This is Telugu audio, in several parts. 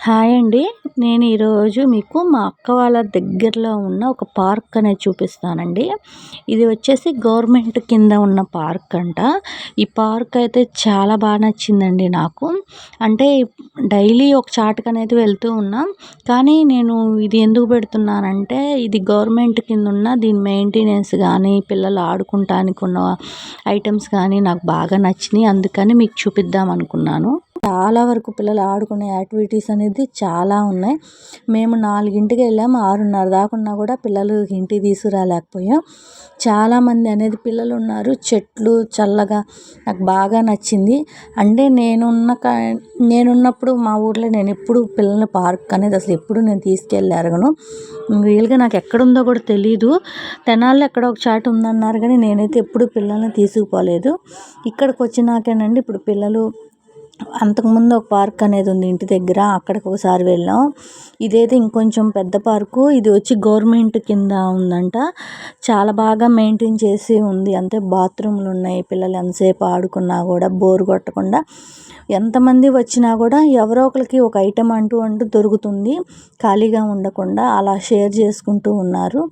హాయ్ అండి. నేను ఈరోజు మీకు మా అక్క వాళ్ళ దగ్గరలో ఉన్న ఒక పార్క్ అనేది చూపిస్తానండి. ఇది వచ్చేసి గవర్నమెంట్ కింద ఉన్న పార్క్ అంట. ఈ పార్క్ అయితే చాలా బాగా నచ్చిందండి నాకు. అంటే డైలీ ఒక చాటుకనేది వెళ్తూ ఉన్నాం. కానీ నేను ఇది ఎందుకు పెడుతున్నానంటే ఇది గవర్నమెంట్ కింద ఉన్న దీని మెయింటెనెన్స్ కానీ పిల్లలు ఆడుకుంటానికి ఉన్న ఐటమ్స్ కానీ నాకు బాగా నచ్చినాయి. అందుకని మీకు చూపిద్దాం అనుకున్నాను. చాలా వరకు పిల్లలు ఆడుకునే యాక్టివిటీస్ అనేది చాలా ఉన్నాయి. మేము 4కి వెళ్ళాము, 6:30 దాకా ఉన్నా కూడా పిల్లలు ఇంటికి తీసుకురాలేకపోయాం. చాలామంది అనేది పిల్లలు ఉన్నారు. చెట్లు చల్లగా నాకు బాగా నచ్చింది. అంటే నేనున్నప్పుడు మా ఊర్లో నేను ఎప్పుడు పిల్లల్ని పార్క్ అనేది అసలు ఎప్పుడు నేను తీసుకెళ్ళి ఎరగను. రియల్గా నాకు ఎక్కడుందో కూడా తెలీదు. తెనాల్లో ఎక్కడో ఒక చాటు ఉందన్నారు కానీ నేనైతే ఎప్పుడు పిల్లల్ని తీసుకుపోలేదు. ఇక్కడికి వచ్చినాకేనండి ఇప్పుడు పిల్లలు అంతకుముందు ఒక పార్క్ అనేది ఉంది ఇంటి దగ్గర, అక్కడికి ఒకసారి వెళ్ళాం. ఇదైతే ఇంకొంచెం పెద్ద పార్కు. ఇది వచ్చి గవర్నమెంట్ కింద ఉందంట. చాలా బాగా మెయింటైన్ చేసి ఉంది. అంతే బాత్రూమ్లు ఉన్నాయి. పిల్లలు ఎంతసేపు ఆడుకున్నా కూడా బోర్ కొట్టకుండా ఎంతమంది వచ్చినా కూడా ఎవరో ఒకరికి ఒక ఐటెం అంటూ దొరుకుతుంది. ఖాళీగా ఉండకుండా అలా షేర్ చేసుకుంటూ ఉన్నారు.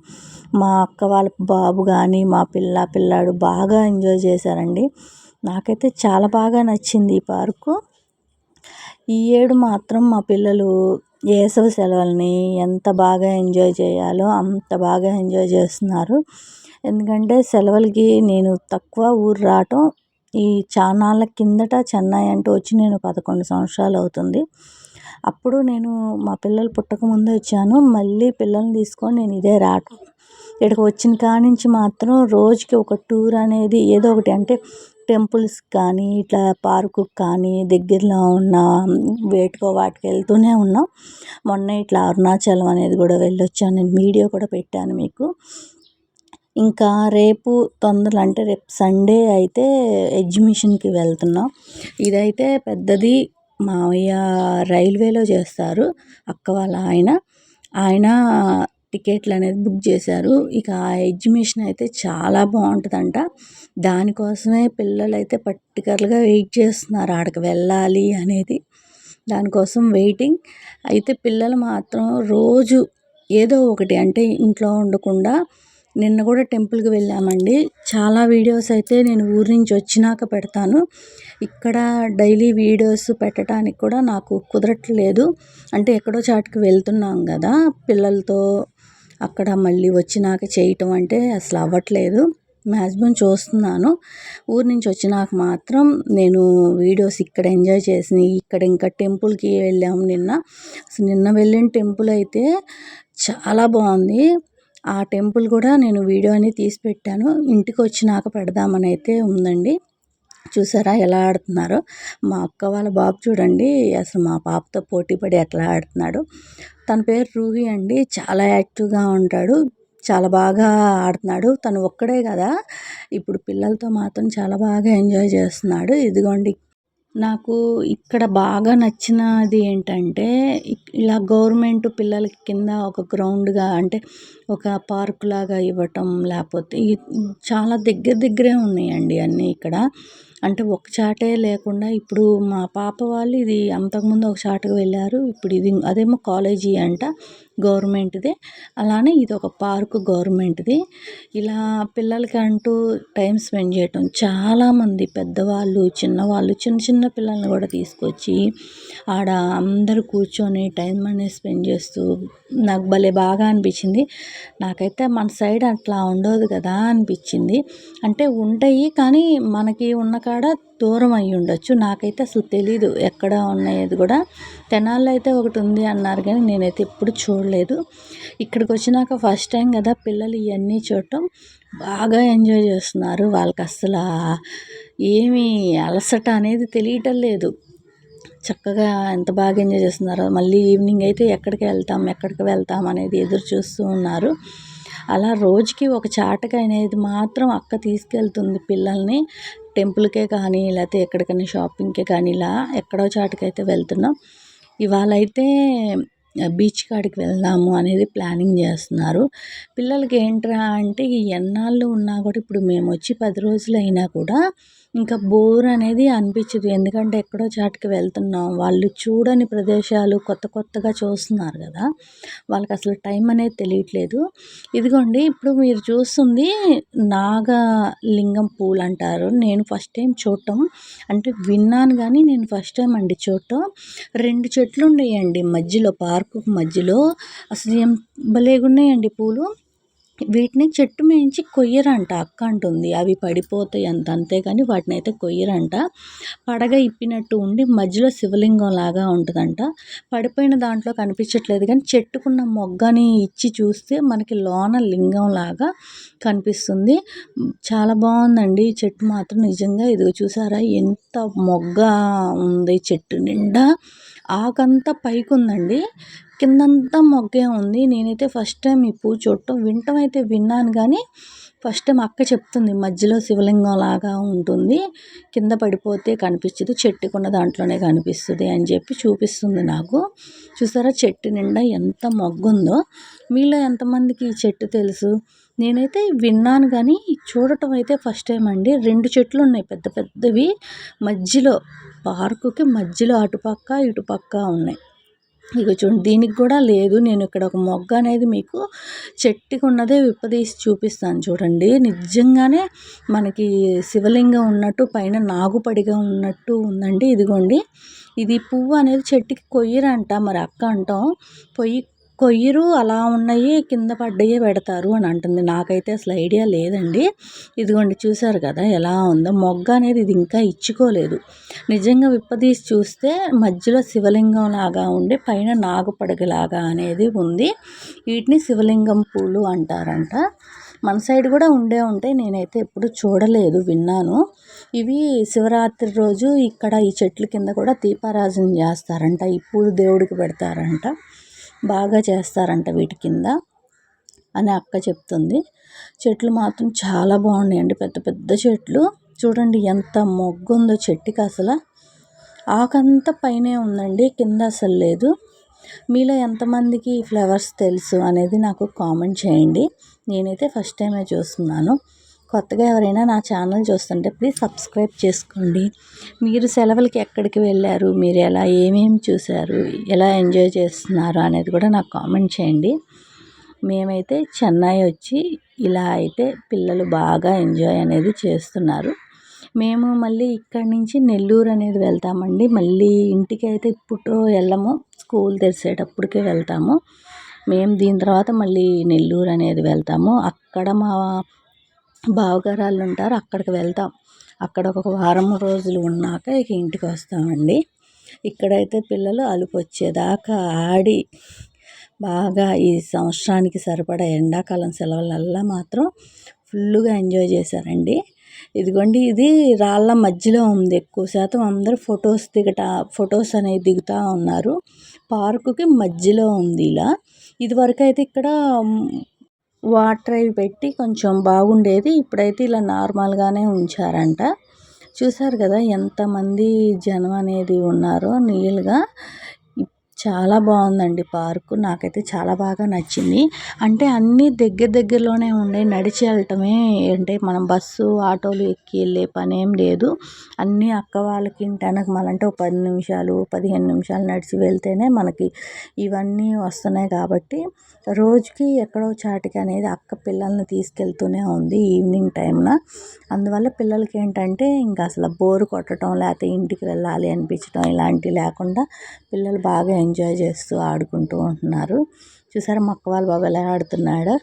మా అక్క వాళ్ళ బాబు కానీ మా పిల్లాడు బాగా ఎంజాయ్ చేశారండి. నాకైతే చాలా బాగా నచ్చింది ఈ పార్కు. ఈ ఏడు మాత్రం మా పిల్లలు వేసవి సెలవులని ఎంత బాగా ఎంజాయ్ చేయాలో అంత బాగా ఎంజాయ్ చేస్తున్నారు. ఎందుకంటే సెలవులకి నేను తక్కువ ఊరు రావటం. ఈ చాన్నాళ్ళ కిందట చెన్నై అంటూ వచ్చి నేను 11 సంవత్సరాలు అవుతుంది. అప్పుడు నేను మా పిల్లలు పుట్టకముందే వచ్చాను. మళ్ళీ పిల్లల్ని తీసుకొని నేను ఇదే రావటం. ఇక్కడికి వచ్చిన కాడి నుంచి మాత్రం రోజుకి ఒక టూర్ అనేది ఏదో ఒకటి, అంటే టెంపుల్స్ కానీ ఇట్లా పార్కు కానీ దగ్గరలో ఉన్న వేటికో వాటికి వెళ్తూనే ఉన్నాం. మొన్న ఇట్లా అరుణాచలం అనేది కూడా వెళ్ళొచ్చాను. నేను వీడియో కూడా పెట్టాను మీకు. ఇంకా రేపు తొందరలో అంటే రేపు సండే అయితే ఎగ్జిబిషన్కి వెళ్తున్నాం. ఇదైతే పెద్దది మావయ్య రైల్వేలో చేస్తారు. అక్క వాళ్ళ ఆయన టికెట్లు అనేది బుక్ చేశారు. ఇక ఆ ఎగ్జిబిషన్ అయితే చాలా బాగుంటుందంట. దానికోసమే పిల్లలు అయితే పర్టికులర్గా వెయిట్ చేస్తున్నారు ఆడికి వెళ్ళాలి అనేది. దానికోసం వెయిటింగ్. అయితే పిల్లలు మాత్రం రోజు ఏదో ఒకటి, అంటే ఇంట్లో ఉండకుండా నిన్న కూడా టెంపుల్కి వెళ్ళామండి. చాలా వీడియోస్ అయితే నేను ఊరి నుంచి వచ్చినాక పెడతాను. ఇక్కడ డైలీ వీడియోస్ పెట్టడానికి కూడా నాకు కుదరట్లేదు. అంటే ఎక్కడో చాటుకు వెళ్తున్నాం కదా పిల్లలతో, అక్కడ మళ్ళీ వచ్చినాక చేయటం అంటే అసలు అవ్వట్లేదు. మ్యాక్సిమం చూస్తున్నాను. ఊరి నుంచి వచ్చినాక మాత్రం నేను వీడియోస్ ఇక్కడ ఎంజాయ్ చేసి ఇక్కడ ఇంకా టెంపుల్కి వెళ్ళాము నిన్న వెళ్ళిన టెంపుల్ అయితే చాలా బాగుంది. ఆ టెంపుల్ కూడా నేను వీడియో అనేది తీసి పెట్టాను. ఇంటికి వచ్చినాక పెడదామని అయితే ఉందండి. చూసారా ఎలా ఆడుతున్నారో. మా అక్క వాళ్ళ బాబు చూడండి అసలు మా పాపతో పోటీ పడి ఎట్లా ఆడుతున్నాడు. తన పేరు రూహి అండి. చాలా యాక్టివ్గా ఉంటాడు. చాలా బాగా ఆడుతున్నాడు. తను ఒక్కడే కదా, ఇప్పుడు పిల్లలతో మాత్రం చాలా బాగా ఎంజాయ్ చేస్తున్నాడు. ఇదిగోండి, నాకు ఇక్కడ బాగా నచ్చినది ఏంటంటే ఇలా గవర్నమెంట్ పిల్లలకి కింద ఒక గ్రౌండ్గా, అంటే ఒక పార్క్ లాగా ఇవ్వటం, లేకపోతే చాలా దగ్గరే ఉన్నాయండి అన్నీ ఇక్కడ. అంటే ఒక చాటే లేకుండా ఇప్పుడు మా పాప వాళ్ళు ఇది అంతకుముందు ఒక చాటుకు వెళ్ళారు. ఇప్పుడు ఇది అదేమో కాలేజీ అంట గవర్నమెంట్ది. అలానే ఇది ఒక పార్కు గవర్నమెంట్ది. ఇలా పిల్లలకి అంటూ టైం స్పెండ్ చేయటం, చాలామంది పెద్దవాళ్ళు చిన్నవాళ్ళు చిన్న పిల్లల్ని కూడా తీసుకొచ్చి ఆడ అందరూ కూర్చొని టైం అనేది స్పెండ్ చేస్తూ నాకు భలే బాగా అనిపించింది. నాకైతే మన సైడ్ అట్లా ఉండదు కదా అనిపించింది. అంటే ఉంటాయి కానీ మనకి ఉన్న కాడ దూరం అయ్యి ఉండొచ్చు. నాకైతే అసలు తెలీదు ఎక్కడ ఉన్నాయేది కూడా. తెనాల్లో అయితే ఒకటి ఉంది అన్నారు కానీ నేనైతే ఎప్పుడు చూడలేదు. ఇక్కడికి వచ్చినాక ఫస్ట్ టైం కదా పిల్లలు ఇవన్నీ చూడటం. బాగా ఎంజాయ్ చేస్తున్నారు. వాళ్ళకి అసలు ఏమీ అలసట అనేది తెలియటం లేదు. చక్కగా ఎంత బాగా ఎంజాయ్ చేస్తున్నారో. మళ్ళీ ఈవినింగ్ అయితే ఎక్కడికి వెళ్తాం అనేది ఎదురు చూస్తూ ఉన్నారు. అలా రోజుకి ఒక చాటుకి అనేది మాత్రం అక్క తీసుకెళ్తుంది పిల్లల్ని. టెంపుల్కే కానీ లేకపోతే ఎక్కడికైనా షాపింగ్కే కానీ ఇలా ఎక్కడో చాటుకైతే వెళ్తున్నాం. ఇవాళ అయితే బీచ్ కాడికి వెళ్దాము అనేది ప్లానింగ్ చేస్తున్నారు. పిల్లలకి ఏంట్రా అంటే ఈ ఎన్నాళ్ళు ఉన్నా కూడా ఇప్పుడు మేము వచ్చి 10 రోజులు అయినా కూడా ఇంకా బోర్ అనేది అనిపించదు. ఎందుకంటే ఎక్కడో చాటుకి వెళ్తున్నాం. వాళ్ళు చూడని ప్రదేశాలు కొత్త కొత్తగా చూస్తున్నారు గదా! వాళ్ళకసలు టైం అనేది తెలియట్లేదు. ఇదిగోండి ఇప్పుడు మీరు చూస్తుంది నాగలింగం పూలంటారు. నేను ఫస్ట్ టైం చూడటం అంటే విన్నాను గానీ నేను ఫస్ట్ టైం అండి చూడటం. 2 చెట్లుండేయండి మధ్యలో పార్కుకి మధ్యలో. అసలు ఏం భలేగున్నాయండి పూలు. వీటిని చెట్టు మీంచి కొయ్యరంట అక్క అంటుంది. అవి పడిపోతాయి అంతేగాని వాటినైతే కొయ్యరంట. పడగ ఇప్పినట్టు ఉండి మధ్యలో శివలింగం లాగా ఉంటదంట. పడిపోయిన దాంట్లో కనిపించట్లేదు కానీ చెట్టుకున్న మొగ్గని ఇచ్చి చూస్తే మనకి లోన లింగం లాగా కనిపిస్తుంది. చాలా బాగుందండి ఈ చెట్టు మాత్రం నిజంగా. ఇదిగో చూసారా ఎంత మొగ్గ ఉంది చెట్టు నిండా. ఆకంతా పైకుందండి, కిందంతా మొగ్గే ఉంది. నేనైతే ఫస్ట్ టైం ఈ పువ్వు చూడటం. వినటం అయితే విన్నాను కానీ ఫస్ట్ టైం అక్క చెప్తుంది మధ్యలో శివలింగం లాగా ఉంటుంది, కింద పడిపోతే కనిపించదు, చెట్టుకున్న దాంట్లోనే కనిపిస్తుంది అని చెప్పి చూపిస్తుంది నాకు. చూసారా చెట్టు నిండా ఎంత మొగ్గుందో. మీలో ఎంతమందికి ఈ చెట్టు తెలుసు? నేనైతే విన్నాను కానీ చూడటం అయితే ఫస్ట్ టైం అండి. 2 చెట్లు ఉన్నాయి పెద్ద పెద్దవి మధ్యలో, పార్కుకి మధ్యలో అటుపక్క ఇటుపక్క ఉన్నాయి. ఇగో చూడండి దీనికి కూడా లేదు. నేను ఇక్కడ ఒక మొగ్గ అనేది మీకు చెట్టుకు ఉన్నదే విప్పదీసి చూపిస్తాను చూడండి. నిజంగానే మనకి శివలింగం ఉన్నట్టు పైన నాగుపడిగా ఉన్నట్టు ఉందండి. ఇదిగోండి ఇది పువ్వు అనేది చెట్టుకి కొయ్యరంట మరి అక్క అంటాం. కొయ్యరు, అలా ఉన్నాయి కింద పడ్డయే పెడతారు అని అంటుంది. నాకైతే అసలు ఐడియా లేదండి. ఇదిగోండి చూసారు కదా ఎలా ఉందో. మొగ్గ అనేది ఇది ఇంకా ఇచ్చుకోలేదు. నిజంగా విప్పదీసి చూస్తే మధ్యలో శివలింగం లాగా ఉండి పైన నాగుపడగలాగా అనేది ఉంది. వీటిని శివలింగం పూలు అంటారంట. మన సైడ్ కూడా ఉంటాయి. నేనైతే ఎప్పుడు చూడలేదు, విన్నాను. ఇవి శివరాత్రి రోజు ఇక్కడ ఈ చెట్ల కింద కూడా దీపారాజన చేస్తారంట. ఈ పూలు దేవుడికి పెడతారంట, బాగా చేస్తారంట వీటి కింద అని అక్క చెప్తుంది. చెట్లు మాత్రం చాలా బాగున్నాయండి, పెద్ద పెద్ద చెట్లు. చూడండి ఎంత మొగ్గు ఉందో చెట్టుకి. అసలు ఆకంతా పైనే ఉందండి, కింద అసలు లేదు. మీలో ఎంతమందికి ఫ్లవర్స్ తెలుసు అనేది నాకు కామెంట్ చేయండి. నేనైతే ఫస్ట్ టైమే చూస్తున్నాను. కొత్తగా ఎవరైనా నా ఛానల్ చూస్తుంటే ప్లీజ్ సబ్స్క్రైబ్ చేసుకోండి. మీరు సెలవులకి ఎక్కడికి వెళ్ళారు, మీరు ఏమేమి చూశారు, ఎలా ఎంజాయ్ చేస్తున్నారు అనేది కూడా నాకు కామెంట్ చేయండి. మేమైతే చెన్నై వచ్చి ఇలా అయితే పిల్లలు బాగా ఎంజాయ్ అనేది చేస్తున్నారు. మేము మళ్ళీ ఇక్కడి నుంచి నెల్లూరు అనేది వెళ్తామండి. మళ్ళీ ఇంటికి అయితే ఇప్పుడు వెళ్ళము, స్కూల్ తెరిచేటప్పటికే వెళ్తాము. మేము దీని తర్వాత మళ్ళీ నెల్లూరు అనేది వెళ్తాము. అక్కడ మా బావగారాళ్ళు ఉంటారు, అక్కడికి వెళ్తాం. అక్కడ ఒక వారం రోజులు ఉన్నాక ఇక ఇంటికి వస్తామండి. ఇక్కడైతే పిల్లలు అలుపు వచ్చేదాకా ఆడి బాగా ఈ సంవత్సరానికి సరిపడా ఎండాకాలం సెలవులల్లా మాత్రం ఫుల్గా ఎంజాయ్ చేశారండి. ఇదిగోండి ఇది రాళ్ళ మధ్యలో ఉంది. ఎక్కువ శాతం అందరూ ఫొటోస్ అనేవి దిగుతూ ఉన్నారు. పార్కుకి మధ్యలో ఉంది ఇలా. ఇదివరకు అయితే ఇక్కడ వాటర్ అవి పెట్టి కొంచెం బాగుండేది. ఇప్పుడైతే ఇలా నార్మల్గానే ఉంచారంట. చూసారు కదా ఎంతమంది జనం అనేది ఉన్నారో నీళ్ళుగా. చాలా బాగుందండి పార్కు. నాకైతే చాలా బాగా నచ్చింది. అంటే అన్నీ దగ్గరలోనే ఉన్నాయి, నడిచి వెళ్ళటమే. అంటే మనం బస్సు ఆటోలు ఎక్కి వెళ్ళే పని ఏం లేదు. అన్నీ అక్క వాళ్ళకి ఇంటి వెనకమాలంటే ఒక 10 నిమిషాలు 15 నిమిషాలు నడిచి వెళ్తేనే మనకి ఇవన్నీ వస్తున్నాయి. కాబట్టి రోజుకి ఎక్కడో చాటుకి అనేది అక్క పిల్లల్ని తీసుకెళ్తూనే ఉంది ఈవినింగ్ టైంన. అందువల్ల పిల్లలకి ఏంటంటే ఇంకా అసలు బోరు కొట్టడం, లేకపోతే ఇంటికి వెళ్ళాలి అనిపించడం ఇలాంటివి లేకుండా పిల్లలు బాగా ఎంజాయ్ చేస్తూ ఆడుకుంటూ ఉంటున్నారు. చూసారా మా అక్క వాళ్ళ బాబు ఎలా ఆడుతున్నాడో.